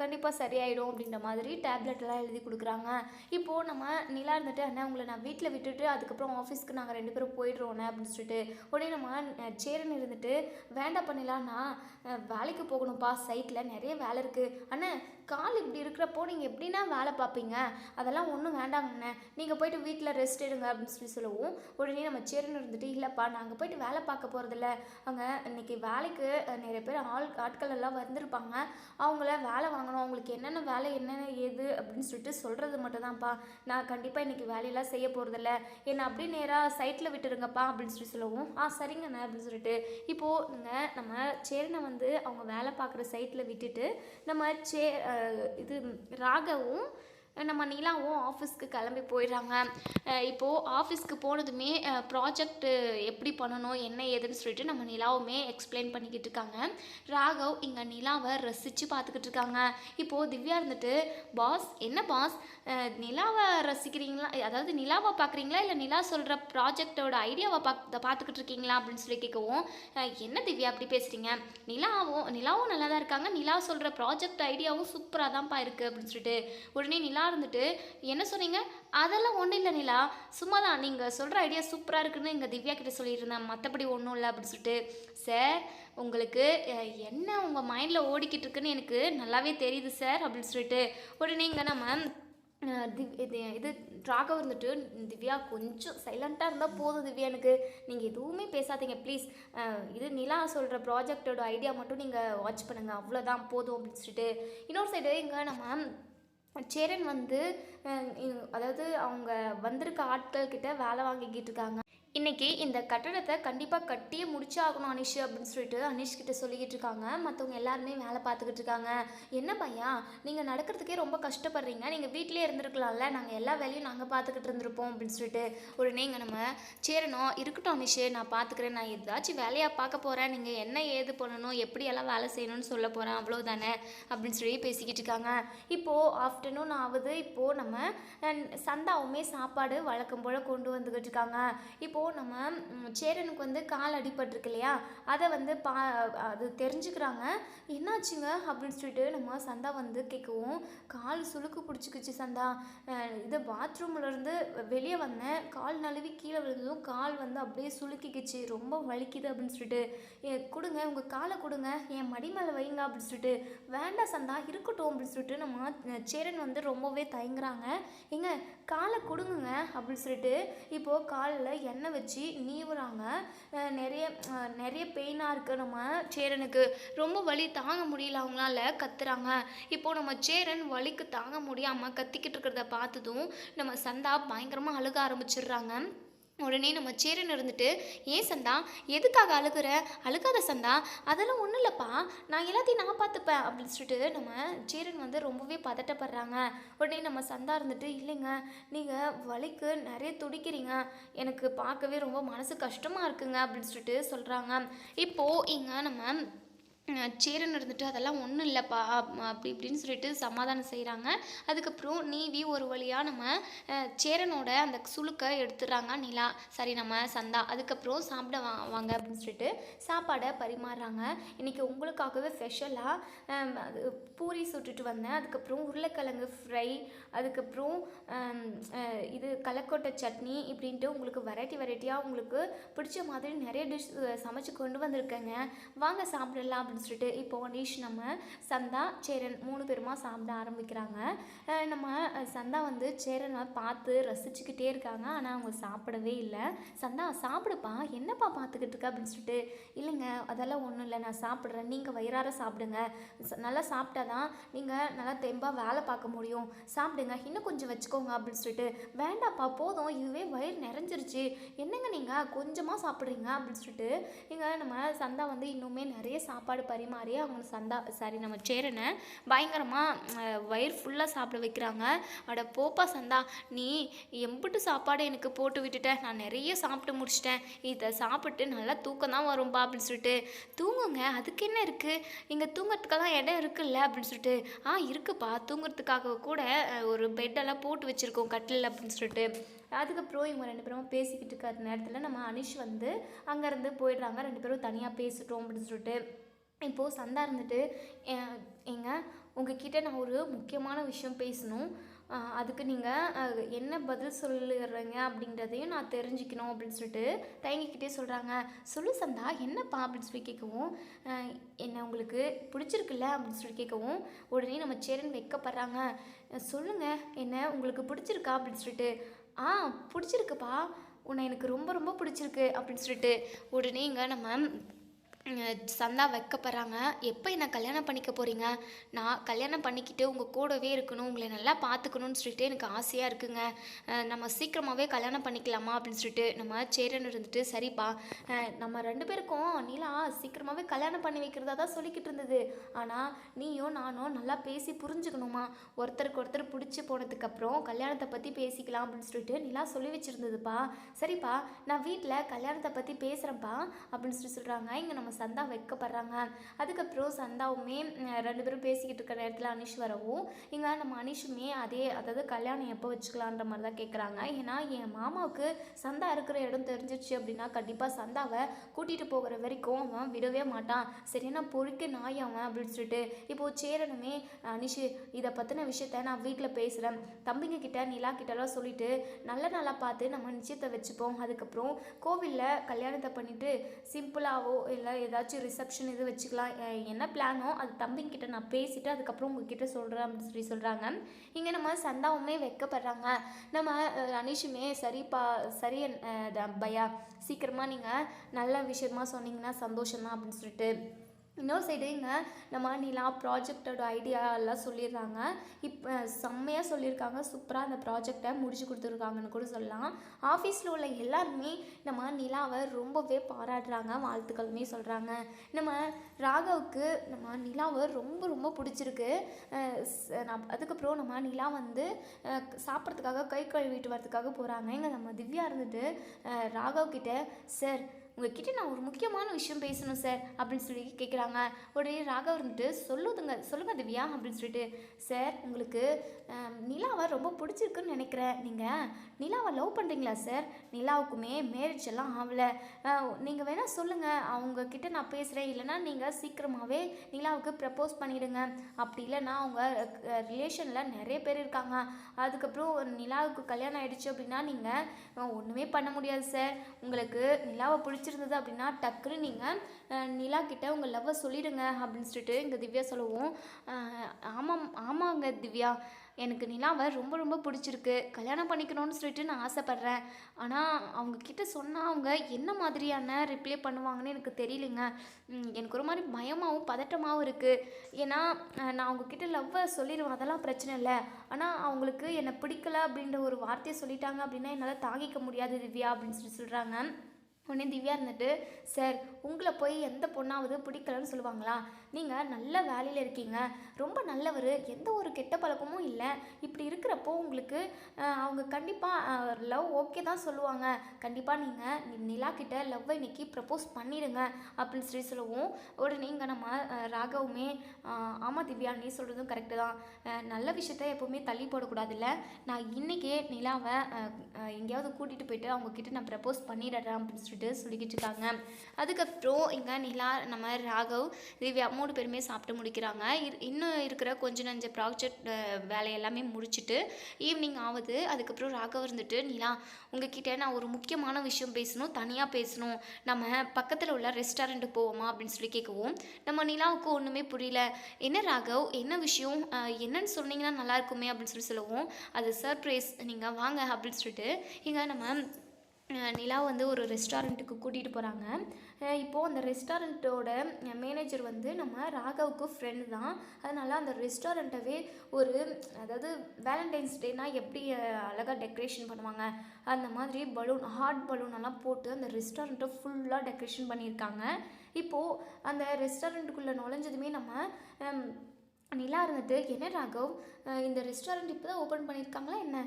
கண்டிப்பாக சரியாயிடும் அப்படின்ற மாதிரி டேப்லெட்லாம் எழுதி கொடுக்குறாங்க. இப்போது நம்ம நிலா இருந்துட்டு, "அண்ணா உங்களை நான் வீட்டில் விட்டுட்டு அதுக்கப்புறம் ஆஃபீஸ்க்கு நாங்கள் 2 பேரும் போயிடுறோண்ணே" அப்படின்னு சொல்லிட்டு. உடனே நம்ம சேரன் இருந்துட்டு, "வேண்டாப்பா நிலா, நான் வேலைக்கு போகணும்ப்பா. சைட்டில் நிறைய வேலை இருக்குது. அண்ணே கால் இப்படி இருக்கிறப்போ நீங்கள் எப்படின்னா வேலை பார்ப்பீங்க? அதெல்லாம் ஒன்றும் வேண்டாங்கண்ணே. நீங்கள் போயிட்டு வீட்டில் ரெஸ்ட் எடுங்க" அப்படின்னு சொல்லவும், உடனே நம்ம சேரன் இருந்துட்டு, "இல்லைப்பா நாங்கள் போயிட்டு வேலை பார்க்க போகிறதில்ல. அங்கே இன்னைக்கு வேலைக்கு நிறைய பேர் ஆட்கள் எல்லாம் வந்திருப்பாங்க. அவங்கள வேலை வாங்கணும். அவங்களுக்கு என்னென்ன வேலை என்னென்ன ஏது அப்படின்னு சொல்லிட்டு சொல்கிறது மட்டும்தான்ப்பா. நான் கண்டிப்பாக இன்றைக்கி வேலையெல்லாம் செய்ய போகிறதில்ல. என்னை அப்படியே நேராக சைட்டில் விட்டுருங்கப்பா" அப்படின்னு சொல்லவும், "ஆ சரிங்கண்ணே" அப்படின்னு சொல்லிட்டு. இப்போது நம்ம சேரனை வந்து அவங்க வேலை பார்க்குற சைட்டில் விட்டுட்டு நம்ம இது ராகவும் நம்ம நிலாவும் ஆஃபீஸ்க்கு கிளம்பி போயிடுறாங்க. இப்போது ஆஃபீஸ்க்கு போனதுமே ப்ராஜெக்ட் எப்படி பண்ணணும் என்ன ஏதுன்னு சொல்லிட்டு நம்ம நிலாவுமே எக்ஸ்பிளைன் பண்ணிக்கிட்டு இருக்காங்க. ராகவ் இங்கே நிலாவை ரசித்து பார்த்துக்கிட்டு இருக்காங்க. இப்போது திவ்யா இருந்துட்டு, "பாஸ் என்ன பாஸ், நிலாவை ரசிக்கிறீங்களா, அதாவது நிலாவை பார்க்குறீங்களா இல்லை நிலா சொல்கிற ப்ராஜெக்டோட ஐடியாவை பார்த்துக்கிட்டு இருக்கீங்களா" அப்படின்னு சொல்லி கேட்கவும், "என்ன திவ்யா அப்படி பேசுகிறீங்க, நிலாவும் நல்லா தான் இருக்காங்க. நிலா சொல்கிற ப்ராஜெக்ட் ஐடியாவும் சூப்பராக தான்ப்பா இருக்குது" அப்படின்னு சொல்லிட்டு. உடனே நிலா இருந்துட்டு, "என்ன சொன்னீங்க?" "அதெல்லாம் ஒன்றும் இல்லை நிலா, சும்மா தான் நீங்கள் சொல்கிற ஐடியா சூப்பராக இருக்குன்னு எங்கள் திவ்யா கிட்ட சொல்லியிருந்தேன், மற்றபடி ஒன்றும் இல்லை" அப்படின்னு சொல்லிட்டு. "சார் உங்களுக்கு என்ன உங்கள் மைண்டில் ஓடிக்கிட்டு இருக்குன்னு எனக்கு நல்லாவே தெரியுது சார்" அப்படின்னு சொல்லிட்டு. உடனே இங்கே நம்ம இது ராகவ் இருந்துட்டு, "திவ்யா கொஞ்சம் சைலண்ட்டாக இருந்தால் போதும் திவ்யா, எனக்கு நீங்கள் எதுவுமே பேசாதீங்க ப்ளீஸ். இது நிலா சொல்கிற ப்ராஜெக்டோட ஐடியா மட்டும் நீங்கள் வாட்ச் பண்ணுங்கள், அவ்வளோதான் போதும்" அப்படின்னு சொல்லிட்டு. இன்னொரு சைடு இங்கே நம்ம சேரன் வந்து அதாவது அவங்க வந்திருக்க ஆட்கள் கிட்ட வேலை வாங்கிக்கிட்டு இருக்காங்க. "இன்னைக்கு இந்த கட்டடத்தை கண்டிப்பாக கட்டியே முடிச்சாகணும் அனிஷ்" அப்படின்னு சொல்லிட்டு அனிஷ் கிட்ட சொல்லிக்கிட்டு இருக்காங்க. மற்றவங்க எல்லாருமே வேலை பார்த்துக்கிட்டு இருக்காங்க. "என்ன பையா நீங்கள் நடக்கிறதுக்கே ரொம்ப கஷ்டப்படுறீங்க, நீங்கள் வீட்டிலே இருந்திருக்கலாம்ல, நாங்கள் எல்லா வேலையும் நாங்கள் பார்த்துக்கிட்டு இருந்திருப்போம்" அப்படின்னு சொல்லிட்டு. உடனே இங்கே நம்ம சேரணும், "இருக்கட்டும் அனிஷ், நான் பார்த்துக்கிறேன். நான் ஏதாச்சும் வேலையாக பார்க்க போகிறேன். நீங்கள் என்ன ஏது பண்ணணும், எப்படியெல்லாம் வேலை செய்யணும்னு சொல்ல போகிறேன், அவ்வளோதானே" அப்படின்னு சொல்லி பேசிக்கிட்டு இருக்காங்க. இப்போது ஆஃப்டர்நூன் ஆகுது. இப்போது நம்ம சந்தாவுமே சாப்பாடு வழக்கம் போல் கொண்டு வந்துக்கிட்டு இருக்காங்க. இப்போது நம்ம சேரனுக்கு வந்து கால் அடிபட்டிருக்கு இல்லையா, அதை வந்து அது தெரிஞ்சுக்கிறாங்க. "என்னாச்சுங்க" அப்படின்னு சொல்லிட்டு நம்ம சந்தா வந்து கேட்கவும், "கால் சுளுக்கு பிடிச்சிக்கிச்சு சந்தா, இது பாத்ரூம்லேருந்து வெளியே வந்தேன், கால் நழுவி கீழே விழுந்ததும் கால் வந்து அப்படியே சுளுக்கிக்கிச்சு, ரொம்ப வலிக்குது" அப்படின்னு சொல்லிட்டு. "கொடுங்க உங்கள் காலை கொடுங்க, என் மடி மேலே வைங்க" அப்படின்னு சொல்லிட்டு. "வேண்டாம் சந்தா இருக்கட்டும்" அப்படின்னு சொல்லிட்டு நம்ம சேரன் வந்து ரொம்பவே தயங்குறாங்க. "ஏங்க காலை கொடுங்க" அப்படின்னு சொல்லிட்டு. இப்போது காலில் எண்ணெய் வச்சு நீவுறாங்க. நிறைய பெயினாக இருக்குது நம்ம சேரனுக்கு. ரொம்ப வலி தாங்க முடியல அவங்களால, கத்துறாங்க. இப்போது நம்ம சேரன் வலிக்கு தாங்க முடியாமல் கத்திக்கிட்டு இருக்கிறத பார்த்ததும் நம்ம சந்தா பயங்கரமாக அழுக ஆரம்பிச்சிடுறாங்க. உடனே நம்ம சேரன் இருந்துட்டு, "ஏன் சந்தா எதுக்காக அழுகுற, அழுகாத சந்தா, அதெல்லாம் ஒன்றும் இல்லைப்பா, நான் எல்லாத்தையும் நான் பார்த்துப்பேன்" அப்படின்னு சொல்லிட்டு நம்ம சேரன் வந்து ரொம்பவே பதட்டப்படுறாங்க. உடனே நம்ம சந்தா இருந்துட்டு, "இல்லைங்க, நீங்கள் வலிக்கு நிறைய துடிக்கிறீங்க, எனக்கு பார்க்கவே ரொம்ப மனசு கஷ்டமாக இருக்குங்க" அப்படின்னு சொல்லிட்டு சொல்கிறாங்க. இப்போது இங்கே நம்ம சேரன் இருந்துட்டு அதெல்லாம் ஒன்றும் இல்லைப்பா அப்படி இப்படின்னு சொல்லிட்டு சமாதானம் செய்கிறாங்க. அதுக்கப்புறம் நீவி ஒரு வழியாக நம்ம சேரனோட அந்த சுளுக்கை எடுத்துடுறாங்க நிலா, சரி நம்ம சந்தா. அதுக்கப்புறம் சாப்பிட வாங்க அப்படின்னு சொல்லிட்டு சாப்பாடை பரிமாறுறாங்க. இன்றைக்கி உங்களுக்காகவே ஸ்பெஷலாக அது பூரி சுட்டுட்டு வந்தேன், அதுக்கப்புறம் உருளைக்கிழங்கு ஃப்ரை, அதுக்கப்புறம் இது கலக்கொட்டை சட்னி இப்படின்ட்டு உங்களுக்கு வெரைட்டியாக உங்களுக்கு பிடிச்ச மாதிரி நிறைய டிஷ் சமைச்சு கொண்டு வந்திருக்கேங்க, வாங்க சாப்பிடலாம் அப்படின்னு சொல்லிட்டு இப்போ அனீஷ் நம்ம சந்தா சேரன் 3 பேருமா சாப்பிட ஆரம்பிக்கிறாங்க. நம்ம சந்தா வந்து சேரனை பார்த்து ரசிச்சுக்கிட்டே இருக்காங்க. ஆனால் அவங்க சாப்பிடவே இல்லை. சந்தா சாப்பிடுப்பா, என்னப்பா பார்த்துக்கிட்டு இருக்க அப்படின்னு சொல்லிட்டு, இல்லைங்க அதெல்லாம் ஒன்றும் இல்லை, நான் சாப்பிட்றேன், நீங்கள் வயிறார சாப்பிடுங்க, நல்லா சாப்பிட்டா தான் நீங்கள் நல்லா தெம்பாக வேலை பார்க்க முடியும், சாப்பிடுங்க, இன்னும் கொஞ்சம் வச்சுக்கோங்க அப்படின்னு சொல்லிட்டு, வேண்டாப்பா போதும் இதுவே வயிறு நிறைஞ்சிருச்சு, என்னங்க நீங்கள் கொஞ்சமாக சாப்பிட்றீங்க அப்படின்னு சொல்லிட்டு நம்ம சந்தா வந்து இன்னுமே நிறைய சாப்பாடு பரிமாறி அவங்க நம்ம சேரனை பயங்கரமாக வயிறு ஃபுல்லாக சாப்பிட வைக்கிறாங்க. அட போப்பா சந்தா, நீ எம்பிட்டு சாப்பாடு எனக்கு போட்டு விட்டுட்ட, நான் நிறைய சாப்பிட்டு முடிச்சிட்டேன், இதை சாப்பிட்டு நல்லா தூக்கம் தான் வரும்பா அப்படின்னு சொல்லிட்டு, தூங்குங்க அதுக்கு என்ன இருக்குது, இங்கே தூங்குறதுக்கெல்லாம் இடம் இருக்குல்ல அப்படின்னு சொல்லிட்டு, இருக்குப்பா தூங்குறதுக்காக கூட ஒரு பெட்டெல்லாம் போட்டு வச்சுருக்கோம் கட்டில் அப்படின்னு சொல்லிட்டு. அதுக்கப்புறம் இவங்க 2 பேரும் பேசிக்கிட்டு இருக்கிற நேரத்தில் நம்ம அனிஷ் வந்து அங்கேருந்து போயிடுறாங்க. 2 பேரும் தனியாக பேசிட்டோம் அப்படின்னு சொல்லிட்டு. இப்போது சந்தா இருந்துட்டு, ஏங்க உங்ககிட்ட நான் ஒரு முக்கியமான விஷயம் பேசணும், அதுக்கு நீங்கள் என்ன பதில் சொல்லுறீங்க அப்படின்றதையும் நான் தெரிஞ்சுக்கணும் அப்படின்னு சொல்லிட்டு தயங்கிக்கிட்டே சொல்கிறாங்க. சொல்லு சந்தா என்னப்பா அப்படின்னு சொல்லி கேட்கவும், என்ன உங்களுக்கு பிடிச்சிருக்குல்ல அப்படின்னு சொல்லி கேட்கவும், உடனே நம்ம சேரன் வைக்கப்படுறாங்க. சொல்லுங்கள் என்ன உங்களுக்கு பிடிச்சிருக்கா அப்படின்னு சொல்லிட்டு, பிடிச்சிருக்குப்பா, உன்னை எனக்கு ரொம்ப ரொம்ப பிடிச்சிருக்கு அப்படின்னு சொல்லிட்டு உடனே இங்கே நம்ம சந்தா வைக்கப்படுறாங்க. எப்போ என்ன கல்யாணம் பண்ணிக்க போகிறீங்க, நான் கல்யாணம் பண்ணிக்கிட்டு உங்கள் கூடவே இருக்கணும், உங்களை நல்லா பார்த்துக்கணும்னு சொல்லிட்டு எனக்கு ஆசையாக இருக்குங்க, நம்ம சீக்கிரமாகவே கல்யாணம் பண்ணிக்கலாமா அப்படின்னு சொல்லிட்டு நம்ம சேரன் இருந்துட்டு, சரிப்பா நம்ம 2 பேருக்கும் நீலா சீக்கிரமாகவே கல்யாணம் பண்ணி வைக்கிறதா தான் சொல்லிக்கிட்டு இருந்தது, ஆனால் நீயும் நானும் நல்லா பேசி புரிஞ்சுக்கணுமா, ஒருத்தருக்கு ஒருத்தர் பிடிச்சி போனதுக்கப்புறம் கல்யாணத்தை பற்றி பேசிக்கலாம் அப்படின்னு சொல்லிட்டு நிலா சொல்லி வச்சுருந்ததுப்பா, சரிப்பா நான் வீட்டில் கல்யாணத்தை பற்றி பேசுகிறேன்ப்பா அப்படின்னு சொல்லி சொல்கிறாங்க. இங்கே நம்ம சந்தா வைக்கப்படுறாங்க. அதுக்கப்புறம் சந்தாவுமே 2 பேரும் பேசிக்கிட்டு இருக்கிற நேரத்தில் அனிஷ் வரவும், இங்கே நம்ம அனிஷுமே அதாவது கல்யாணம் எப்போ வச்சுக்கலான்ற மாதிரி தான் கேட்குறாங்க. ஏன்னா என் மாமாவுக்கு சந்தா இருக்கிற இடம் தெரிஞ்சிச்சு அப்படின்னா கண்டிப்பாக சந்தாவை கூட்டிகிட்டு போகிற வரைக்கும் அவன் விடவே மாட்டான், சரியான பொறுக்க நாய் அவன் அப்படின்னு சொல்லிட்டு, இப்போது சேரனுமே அனிஷு இதை பற்றின விஷயத்த நான் வீட்டில் பேசுகிறேன், தம்பிங்க கிட்ட நிலா கிட்டலாம் சொல்லிவிட்டு நல்ல நாளாக பார்த்து நம்ம நிச்சயத்தை வச்சுப்போம், அதுக்கப்புறம் கோவிலில் கல்யாணத்தை பண்ணிவிட்டு சிம்பிளாகவோ இல்லை ஏதாச்சும் ரிசப்ஷன் இது வச்சுக்கலாம், என்ன பிளானோ அது தம்பிங்கிட்ட நான் பேசிவிட்டு அதுக்கப்புறம் உங்ககிட்ட சொல்கிறேன் அப்படின்னு சொல்லி சொல்கிறாங்க. இங்கே நம்ம சந்தாவுமே வைக்கப்படுறாங்க. நம்ம அனிஷுமே சரிப்பா சரி பையா, சீக்கிரமாக நீங்கள் நல்ல விஷயமா சொன்னீங்கன்னா சந்தோஷம்தான் அப்படின்னு சொல்லிட்டு, இன்னொரு சைடு இங்கே நம்ம நிலா ப்ராஜெக்டோட ஐடியா எல்லாம் சொல்லிடுறாங்க. இப்போ செம்மையாக சொல்லியிருக்காங்க, சூப்பராக அந்த ப்ராஜெக்டை முடிச்சு கொடுத்துருக்காங்கன்னு கூட சொல்லலாம். ஆஃபீஸில் உள்ள எல்லாருமே நம்ம நிலாவை ரொம்பவே பாராட்டுறாங்க, வாழ்த்துக்களுமே சொல்கிறாங்க. நம்ம ராகவுக்கு நம்ம நிலாவை ரொம்ப ரொம்ப பிடிச்சிருக்கு. அதுக்கப்புறம் நம்ம நிலா வந்து சாப்பிட்றதுக்காக கை கழுவிட்டு வரதுக்காக போகிறாங்க. இங்கே நம்ம திவ்யா இருந்துட்டு ராகவ்கிட்ட, சார் உங்ககிட்ட நான் ஒரு முக்கியமான விஷயம் பேசணும் சார் அப்படின்னு சொல்லி கேட்குறாங்க. உடனே ராகவ் இருந்துட்டு, சொல்லுங்கள் திவ்யா அப்படின்னு சொல்லிட்டு, சார் உங்களுக்கு நிலாவை ரொம்ப பிடிச்சிருக்குன்னு நினைக்கிறேன், நீங்கள் நிலாவை லவ் பண்ணுறீங்களா சார், நிலாவுக்குமே மேரேஜ் எல்லாம் ஆகலை, நீங்கள் வேணால் சொல்லுங்கள், அவங்கக்கிட்ட நான் பேசுகிறேன், இல்லைனா நீங்கள் சீக்கிரமாகவே நிலாவுக்கு ப்ரப்போஸ் பண்ணிவிடுங்க, அப்படி இல்லைன்னா அவங்க ரிலேஷனில் நிறைய பேர் இருக்காங்க, அதுக்கப்புறம் நிலாவுக்கு கல்யாணம் ஆகிடுச்சு அப்படின்னா நீங்கள் ஒன்றுமே பண்ண முடியாது சார், உங்களுக்கு நிலாவை பிடிச்சிருந்தது அப்படின்னா டக்குன்னு நீங்கள் நிலா கிட்ட உங்கள் லவ்வை சொல்லிடுங்க அப்படின்னு சொல்லிட்டு இங்கே திவ்யா சொல்லுவோம். ஆமாங்க திவ்யா, எனக்கு நிலாவை ரொம்ப ரொம்ப பிடிச்சிருக்கு, கல்யாணம் பண்ணிக்கணும்னு சொல்லிட்டு நான் ஆசைப்பட்றேன், ஆனால் அவங்கக்கிட்ட சொன்னால் அவங்க என்ன மாதிரியான ரிப்ளை பண்ணுவாங்கன்னு எனக்கு தெரியலைங்க, எனக்கு ஒரு மாதிரி பயமாகவும் பதட்டமாகவும் இருக்குது, ஏன்னா நான் அவங்கக்கிட்ட லவ்வை சொல்லிடுவேன் அதெல்லாம் பிரச்சனை இல்லை, ஆனால் அவங்களுக்கு என்னை பிடிக்கல அப்படின்ற ஒரு வார்த்தையை சொல்லிட்டாங்க அப்படின்னா என்னால் தாங்கிக்க முடியாது திவ்யா அப்படின்னு சொல்கிறாங்க. உடனே திவ்யா இருந்துட்டு, சார் உங்களை போய் எந்த பொண்ணாவது பிடிக்கலன்னு சொல்லுவாங்களா? நீங்கள் நல்ல வேலையில் இருக்கீங்க, ரொம்ப நல்லவர், எந்த ஒரு கெட்ட பழக்கமும் இல்லை. இப்படி இருக்கிறப்போ உங்களுக்கு அவங்க கண்டிப்பாக லவ் ஓகே தான் சொல்லுவாங்க. கண்டிப்பாக நீங்கள் நிலா கிட்ட லவ்வை இன்னைக்கு ப்ரப்போஸ் பண்ணிடுங்க அப்படின்னு சொல்லவும், உடனே இங்கே நம்ம ராகவுமே ஆமாம் திவ்யா, நீ சொல்கிறதும் கரெக்டு தான். நல்ல விஷயத்த எப்போவுமே தள்ளி போடக்கூடாதுல்ல. நான் இன்றைக்கே நிலாவை எங்கேயாவது கூட்டிகிட்டு போயிட்டு அவங்கக்கிட்ட நான் ப்ரப்போஸ் பண்ணிடுறேன் அப்படின்னு சொல்லிக்கிட்டு இருக்காங்க. அதுக்கப்புறம் இங்கே நிலா, நம்ம ராகவ், திவ்யா 3 பேருமே சாப்பிட்டு முடிக்கிறாங்க. இன்னும் இருக்கிற கொஞ்சம் நஞ்ச ப்ராஜெக்ட் வேலை எல்லாமே முடிச்சுட்டு ஈவினிங் ஆகுது. அதுக்கப்புறம் ராகவ் இருந்துட்டு, நிலா உங்ககிட்ட நான் ஒரு முக்கியமான விஷயம் பேசணும், தனியாக பேசணும், நம்ம பக்கத்தில் உள்ள ரெஸ்டாரண்ட்டுக்கு போவோமா அப்படின்னு சொல்லி கேட்கவும், நம்ம நிலாவுக்கு ஒன்றுமே புரியல. என்ன ராகவ், என்ன விஷயம், என்னன்னு சொன்னீங்கன்னா நல்லாயிருக்குமே அப்படின்னு சொல்லவும், அது சர்ப்ரைஸ், நீங்கள் வாங்க அப்படின்னு சொல்லிட்டு இங்கே நம்ம நிலா வந்து ஒரு ரெஸ்டாரண்ட்டுக்கு கூட்டிகிட்டு போகிறாங்க. இப்போது அந்த ரெஸ்டாரண்ட்டோட மேனேஜர் வந்து நம்ம ராகவுக்கு ஃப்ரெண்டு தான். அதனால் அந்த ரெஸ்டாரண்ட்டவே ஒரு, அதாவது வேலண்டைன்ஸ் டேனால் எப்படி அழகாக டெக்கரேஷன் பண்ணுவாங்க அந்த மாதிரி பலூன், ஹார்ட் பலூன் எல்லாம் போட்டு அந்த ரெஸ்டாரண்ட்டை ஃபுல்லாக டெக்கரேஷன் பண்ணியிருக்காங்க. இப்போது அந்த ரெஸ்டாரண்ட்டுக்குள்ளே நுழைஞ்சதுமே நம்ம நிலா இருந்துட்டு, என்ன ராகவ், இந்த ரெஸ்டாரண்ட் இப்போ தான் ஓப்பன் பண்ணியிருக்காங்களா என்ன?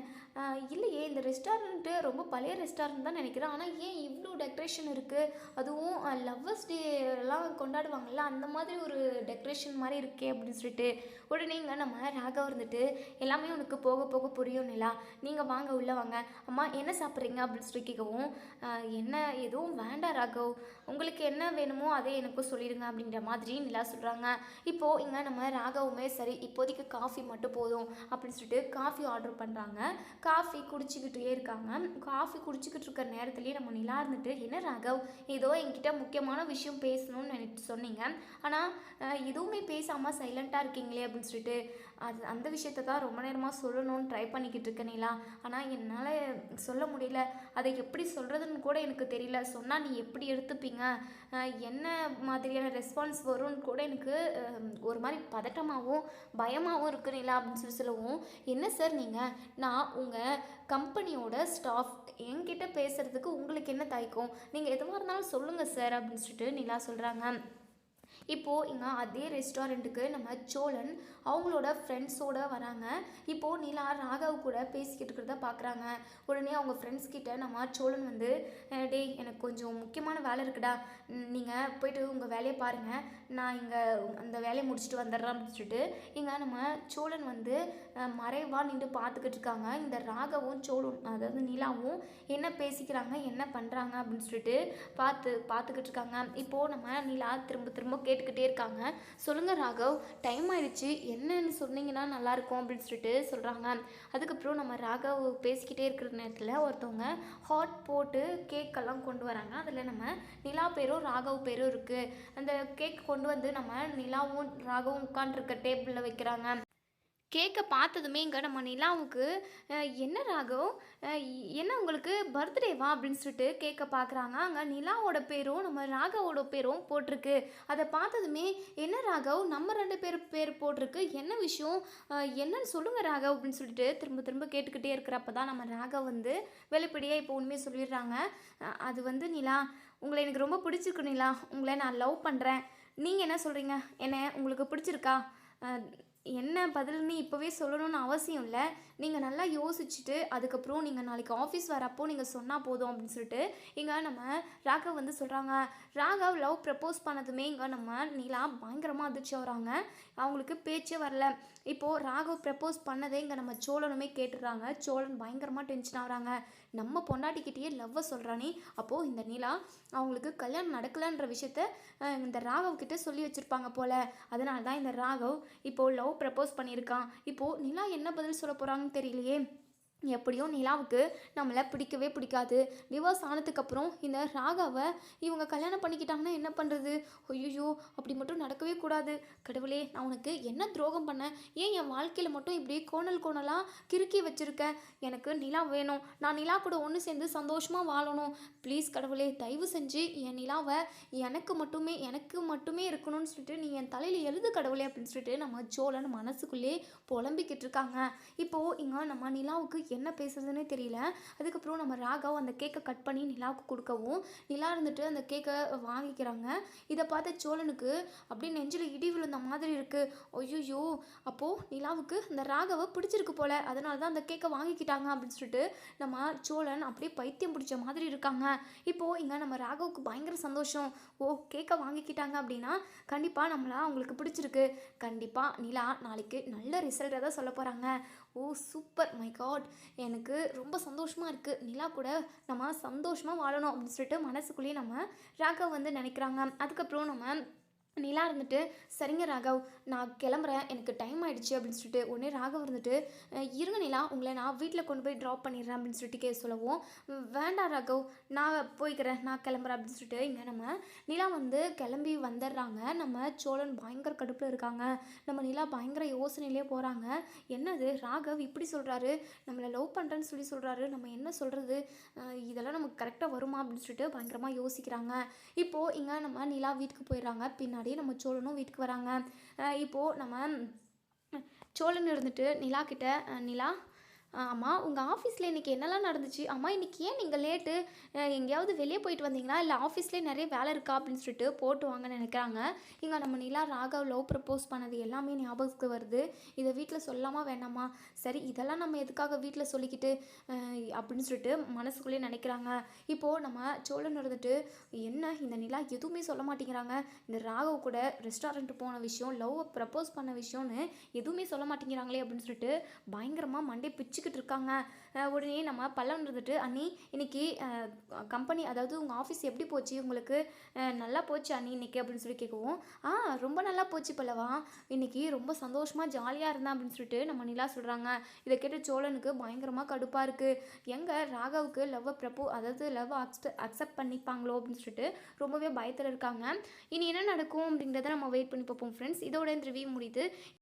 இல்லையே, இந்த ரெஸ்டாரண்ட்டு ரொம்ப பழைய ரெஸ்டாரண்ட் தான் நினைக்கிறேன். ஆனால் ஏன் இவ்வளோ டெக்கரேஷன் இருக்குது? அதுவும் லவ்வர்ஸ் டேலாம் கொண்டாடுவாங்கள்ல, அந்த மாதிரி ஒரு டெக்கரேஷன் மாதிரி இருக்கே அப்படின்னு சொல்லிட்டு உடனே இங்கே நம்ம ராகவ் இருந்துட்டு, எல்லாமே உனக்கு போக போக புரியும் நிலா, நீங்கள் வாங்க உள்ளே வாங்க. அம்மா என்ன சாப்பிட்றீங்க அப்படின்னு சொல்லி கேட்கவும், என்ன எதுவும் வேண்டாம் ராகவ், உங்களுக்கு என்ன வேணுமோ அதே எனக்கும் சொல்லிடுங்க அப்படின்ற மாதிரி நிலா சொல்கிறாங்க. இப்போது இங்கே நம்ம ராகவுமே சரி இப்போதைக்கு காஃபி மட்டும் போதும் அப்படின்னு சொல்லிட்டு காஃபி ஆர்டர் பண்ணுறாங்க. காஃபி குடிச்சிக்கிட்டே இருக்காங்க. காஃபி குடிச்சிக்கிட்டு இருக்கிற நேரத்துலேயே நம்ம நிலா இருந்துட்டு, என்ன ராகவ், ஏதோ என்கிட்ட முக்கியமான விஷயம் பேசணும்னு சொன்னீங்க, ஆனால் எதுவுமே பேசாமல் சைலண்ட்டாக இருக்கீங்களே அப்படின்னு சொல்லிட்டு, அந்த விஷயத்தை தான் ரொம்ப நேரமாக சொல்லணும்னு ட்ரை பண்ணிக்கிட்டு இருக்கேன் நிலா, ஆனால் என்னால் சொல்ல முடியல, அதை எப்படி சொல்கிறதுன்னு கூட எனக்கு தெரியல, சொன்னால் நீ எப்படி எடுத்துப்பீங்க, என்ன மாதிரியான ரெஸ்பான்ஸ் வரும்னு கூட எனக்கு ஒரு மாதிரி பதட்டமாகவும் பயமாகவும் இருக்கு நிலா அப்படின்னு சொல்லவும், என்ன சார் நீங்கள், நான் உங்கள் கம்பெனியோட ஸ்டாஃப், என்கிட்ட பேசுகிறதுக்கு உங்களுக்கு என்ன தயக்கம், நீங்கள் எதுவாக இருந்தாலும் சொல்லுங்கள் சார் அப்படின்னு சொல்லிட்டு நிலா சொல்கிறாங்க. இப்போது இங்கே அதே ரெஸ்டாரண்ட்டுக்கு நம்ம சோழன் அவங்களோட ஃப்ரெண்ட்ஸோடு வராங்க. இப்போது நிலா ராகவ் கூட பேசிக்கிட்டு இருக்கிறத பார்க்குறாங்க. உடனே அவங்க ஃப்ரெண்ட்ஸ் கிட்ட நம்ம சோழன் வந்து, டேய் எனக்கு கொஞ்சம் முக்கியமான வேலை இருக்குடா, நீங்கள் போய்ட்டு உங்கள் வேலையை பாருங்கள், நான் இங்கே அந்த வேலையை முடிச்சுட்டு வந்துடுறேன் அப்படின்னு சொல்லிட்டு இங்கே நம்ம சோழன் வந்து மறைவாக நின்று பார்த்துக்கிட்டு இருக்காங்க. இந்த ராகவும் சோழன், அதாவது நிலாவும் என்ன பேசிக்கிறாங்க என்ன பண்ணுறாங்க அப்படின்னு சொல்லிட்டு பார்த்துக்கிட்டு இருக்காங்க. இப்போது நம்ம நிலா திரும்ப திரும்ப கேட்டுக்கிட்டே இருக்காங்க. சொல்லுங்கள் ராகவ், டைம் ஆயிடுச்சு, என்னன்னு சொன்னீங்கன்னா நல்லாயிருக்கும் அப்படின்னு சொல்லிட்டு சொல்கிறாங்க. அதுக்கப்புறம் நம்ம ராகவ் பேசிக்கிட்டே இருக்கிற நேரத்தில் ஒருத்தவங்க ஹாட் போட்டு கேக்கெல்லாம் கொண்டு வராங்க. அதில் நம்ம நிலா பேரும் ராகவ் பேரும் இருக்குது. அந்த கேக் கொண்டு வந்து நம்ம நிலாவும் ராகவும் உட்காண்ட்ருக்க டேபிளில் வைக்கிறாங்க. கேக்கை பார்த்ததுமே இங்கே நம்ம நிலாவுக்கு, என்ன ராகவ், என்ன உங்களுக்கு பர்த்டேவா அப்படின்னு சொல்லிட்டு கேக்கை பார்க்குறாங்க. அங்கே நிலாவோட பேரும் நம்ம ராகவோட பேரும் போட்டிருக்கு. அதை பார்த்ததுமே, என்ன ராகவ், நம்ம 2 பேர் போட்டிருக்கு, என்ன விஷயம், என்னன்னு சொல்லுங்கள் ராகவ் அப்படின்னு சொல்லிட்டு திரும்ப திரும்ப கேட்டுக்கிட்டே இருக்கிறப்ப தான் நம்ம ராகவ் வந்து வெளிப்படையாக இப்போ உண்மையை சொல்லிடுறாங்க. அது வந்து நிலா, உங்களை எனக்கு ரொம்ப பிடிச்சிருக்கு நிலா, உங்களை நான் லவ் பண்ணுறேன். நீங்கள் என்ன சொல்கிறீங்க, என்ன உங்களுக்கு பிடிச்சிருக்கா? என்ன பதில்னு இப்போவே சொல்லணும்னு அவசியம் இல்லை, நீங்கள் நல்லா யோசிச்சுட்டு அதுக்கப்புறம் நீங்கள் நாளைக்கு ஆஃபீஸ் வரப்போ நீங்கள் சொன்னால் போதும் அப்படின்னு சொல்லிட்டு இங்கே நம்ம ராகவ் வந்து சொல்கிறாங்க. ராகவ் லவ் ப்ரப்போஸ் பண்ணதுமே இங்கே நம்ம நிலா பயங்கரமாக அதிர்ச்சி ஆகுறாங்க. அவங்களுக்கு பேச்சே வரல. இப்போது ராகவ் ப்ரப்போஸ் பண்ணதே இங்கே நம்ம சோழனுமே கேட்டுடுறாங்க. சோழன் பயங்கரமாக டென்ஷன் ஆகுறாங்க. நம்ம பொண்டாட்டிக்கிட்டேயே லவ்வை சொல்கிறானே, அப்போது இந்த நிலா அவங்களுக்கு கல்யாணம் நடக்கலைன்ற விஷயத்த இந்த ராகவ் கிட்ட சொல்லி வச்சுருப்பாங்க போல். அதனால தான் இந்த ராகவ் இப்போது லவ் ப்ரப்போஸ் பண்ணியிருக்கான். இப்போது நிலா என்ன பதில் சொல்ல போகிறாங்கன்னு தெரியலையே. எப்படியும் நிலாவுக்கு நம்மளை பிடிக்கவே பிடிக்காது. டிவோர்ஸ் ஆனதுக்கப்புறம் இந்த ராகாவை இவங்க கல்யாணம் பண்ணிக்கிட்டாங்கன்னா என்ன பண்ணுறது? ஐயோ, அப்படி மட்டும் நடக்கவே கூடாது. கடவுளே, நான் உனக்கு என்ன துரோகம் பண்ணேன்? ஏன் என் வாழ்க்கையில் மட்டும் இப்படி கோணலாக கிறுக்கி வச்சுருக்கேன்? எனக்கு நிலா வேணும். நான் நிலா கூட ஒன்று சேர்ந்து சந்தோஷமாக வாழணும். ப்ளீஸ் கடவுளே, தயவு செஞ்சு என் நிலாவை எனக்கு மட்டுமே இருக்கணும்னு சொல்லிட்டு நீ என் தலையில் எழுது கடவுளே அப்படின்னு சொல்லிட்டு நம்ம சோழன் மனசுக்குள்ளே புலம்பிக்கிட்டு இருக்காங்க. இப்போது இங்கே நம்ம நிலாவுக்கு என்ன பேசுறதுன்னே தெரியல. அதுக்கப்புறம் நம்ம ராகவ் அந்த கேக்கை கட் பண்ணி நிலாவுக்கு கொடுக்கவும், நிலா இருந்துட்டு அந்த கேக்கை வாங்கிக்கிறாங்க. இதை பார்த்த சோழனுக்கு அப்படியே நெஞ்சில் இடி விழுந்த மாதிரி இருக்கு. ஐயோ, அப்போ நிலாவுக்கு அந்த ராகவை பிடிச்சிருக்கு போல, அதனால தான் அந்த கேக்கை வாங்கிக்கிட்டாங்க அப்படின்னு சொல்லிட்டு நம்ம சோழன் அப்படியே பைத்தியம் பிடிச்ச மாதிரி இருக்காங்க. இப்போ இங்க நம்ம ராகவுக்கு பயங்கர சந்தோஷம். ஓ, கேக்கை வாங்கிக்கிட்டாங்க அப்படின்னா கண்டிப்பாக நம்மளா அவங்களுக்கு பிடிச்சிருக்கு. கண்டிப்பாக நிலா நாளைக்கு நல்ல ரிசல்ட்டை தான் சொல்ல போகிறாங்க. ஓ சூப்பர், மை காட், எனக்கு ரொம்ப சந்தோஷமாக இருக்குது. நிலா கூட நம்ம சந்தோஷமாக வாழணும் அப்படின்னு சொல்லிட்டு மனசுக்குள்ளேயே நம்ம ராகவ் வந்து நினைக்கிறாங்க. அதுக்கப்புறம் நம்ம நிலா இருந்துட்டு, சரிங்க ராகவ், நான் கிளம்புறேன், எனக்கு டைம் ஆயிடுச்சு அப்படின்னு சொல்லிட்டு உடனே ராகவ் இருந்துட்டு, இருங்க நிலா, உங்களை நான் வீட்டில் கொண்டு போய் ட்ராப் பண்ணிடுறேன் அப்படின்னு சொல்லிட்டு சொல்லவும், வேண்டாம் ராகவ், நான் போய்க்கிறேன், நான் கிளம்புறேன் அப்படின்னு சொல்லிட்டு இங்கே நம்ம நிலா வந்து கிளம்பி வந்துடுறாங்க. நம்ம சோழன் பயங்கர கடுப்பில் இருக்காங்க. நம்ம நிலா பயங்கர யோசனையிலே போகிறாங்க. என்னது ராகவ் இப்படி சொல்கிறாரு, நம்மளை லவ் பண்ணுறேன்னு சொல்லி சொல்கிறாரு, நம்ம என்ன சொல்கிறது, இதெல்லாம் நமக்கு கரெக்டாக வருமா அப்படின்னு சொல்லிட்டு பயங்கரமாக யோசிக்கிறாங்க. இப்போது இங்கே நம்ம நிலா வீட்டுக்கு போயிடுறாங்க. பின்னாடி நம்ம சோழனும் வீட்டுக்கு வராங்க. இப்போது நம்ம சோழன் இருந்துட்டு நிலா கிட்ட, நிலா, அம்மா உங்கள் ஆஃபீஸில் இன்றைக்கி என்னெல்லாம் நடந்துச்சு, அம்மா இன்றைக்கி ஏன் நீங்கள் லேட்டு, எங்கேயாவது வெளியே போயிட்டு வந்தீங்களா, இல்லை ஆஃபீஸ்லேயே நிறைய வேலை இருக்கா அப்படின்னு சொல்லிட்டு போட்டு வாங்கன்னு நினைக்கிறாங்க. இங்கே நம்ம நிலா ராகவ் லவ் ப்ரப்போஸ் பண்ணது எல்லாமே ஞாபகத்துக்கு வருது. இதை வீட்டில் சொல்லாமா வேணாமா, சரி இதெல்லாம் நம்ம எதுக்காக வீட்டில் சொல்லிக்கிட்டு அப்படின்னு சொல்லிட்டு மனசுக்குள்ளேயே நினைக்கிறாங்க. இப்போது நம்ம சோழன் இருந்துட்டு, என்ன இந்த நிலா எதுவுமே சொல்ல மாட்டேங்கிறாங்க, இந்த ராகவ் கூட ரெஸ்டாரண்ட்டு போன விஷயம், லவ் ப்ரப்போஸ் பண்ண விஷயம்னு எதுவுமே சொல்ல மாட்டேங்கிறாங்களே அப்படின்னு சொல்லிட்டு பயங்கரமாக மண்டை பிச்சுக்கிட்டு இருக்காங்க. உடனே நம்ம பல்லவன் இருந்துட்டு, அண்ணி இன்னைக்கு கம்பெனி, அதாவது உங்கள் ஆஃபீஸ் எப்படி போச்சு உங்களுக்கு, நல்லா போச்சு அண்ணி இன்னைக்கு அப்படின்னு சொல்லி கேட்கவும், ரொம்ப நல்லா போச்சு பல்லவா, இன்னைக்கு ரொம்ப சந்தோஷமாக ஜாலியாக இருந்தேன் அப்படின்னு சொல்லிட்டு நம்ம நிலா சொல்கிறாங்க. இதை கேட்டு சோழனுக்கு பயங்கரமாக கடுப்பாக இருக்குது. எங்கே ராகவுக்கு அதாவது லவ் அக்செப்ட் பண்ணிப்பாங்களோ அப்படின்னு சொல்லிட்டு ரொம்பவே பயத்தில் இருக்காங்க. இனி என்ன நடக்கும் அப்படிங்கிறத நம்ம வெயிட் பண்ணி பார்ப்போம் ஃப்ரெண்ட்ஸ். இதோட இந்த ரிவ்யூ முடியுது.